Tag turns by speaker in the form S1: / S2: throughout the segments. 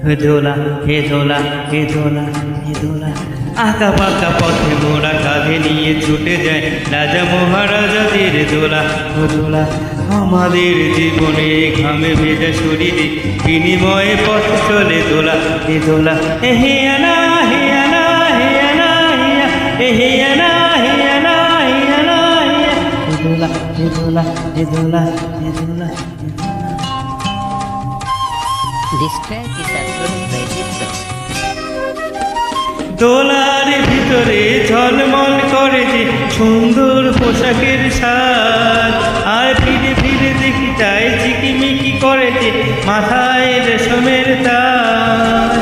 S1: দোলা হে দোলা হে দোলা হে দোলা, আঁকা পাকা পথে মোরা কাঁধে নিয়ে ছুটে যায় রাজা মহারাজাদের দোলা। ও দোলা আমাদের জীবনে ঘামে ভেজা শরীরে বিনিময়ে পথ চলে দোলা। হে দোলা হে আনা হে আনা হে আনা হে আনা হে আনা হে আনা, হে দোলা হে দোলা হে দোলা হে দোলা।
S2: This track is approved by Dipso.
S1: দোলার ভিতরে ঝলমল করে যে সুন্দর পোশাকের সাজ, আর ফিরে ফিরে দেখি তাই চিকিমিকি করে যে মাথায় রেশমের তাজ।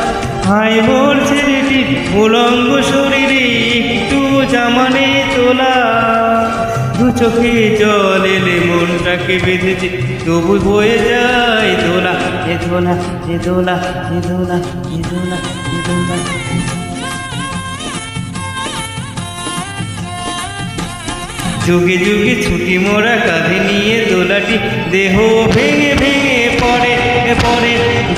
S1: হাই মোর ছেলেটির উলঙ্গ শরীরে একটু জামানে তোলা, দু চোখে জল এলে মনটাকে বেঁধেছে তবু বয়ে যায় দোলা। এ দোলা এ দোলা এ দোলা এ দোলা এ দোলা। যুগে যুগে ছুটি মোরা কাঁধে নিয়ে দোলাটি দেহ ভেঙে ভেঙে পড়ে পড়ে,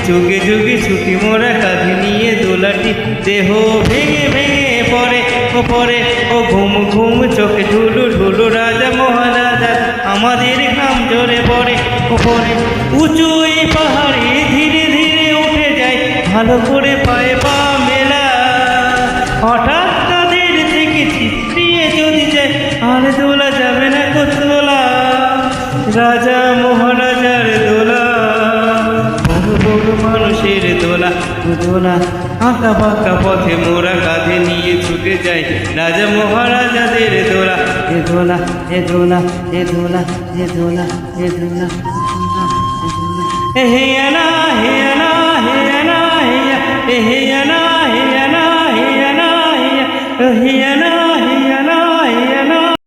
S1: যুগে যুগে ছুটি মোরা কাঁধে নিয়ে দোলাটি দেহ ভেঙে ভেঙে পড়ে ও পড়ে। ও ঘুম ঘুম চোখে ঢুলু ঢুলু রাজা মহারাজা আমাদের ঘাম জোরে পড়ে ও পড়ে। উঁচু এই পাহাড়ে ধীরে ধীরে উঠে যায় ভালো করে পায়ে পা মেলা, হঠাৎ তাদের থেকে ছিট্টিয়ে যদি যায় আর দোলা যাবে না কোতোলা। রাজা মহারাজার দোলা, বড় বড় মানুষের দোলা। দোলা আঁকা বাঁকা পথে মোরা কাঁধে নিয়ে ছুটে যায় রাজা মহারাজাদের দোলা। এ দোলা এ দোলা এ দোলা এ দোলা এ দোলা। হে আনা হে আনা হে আনা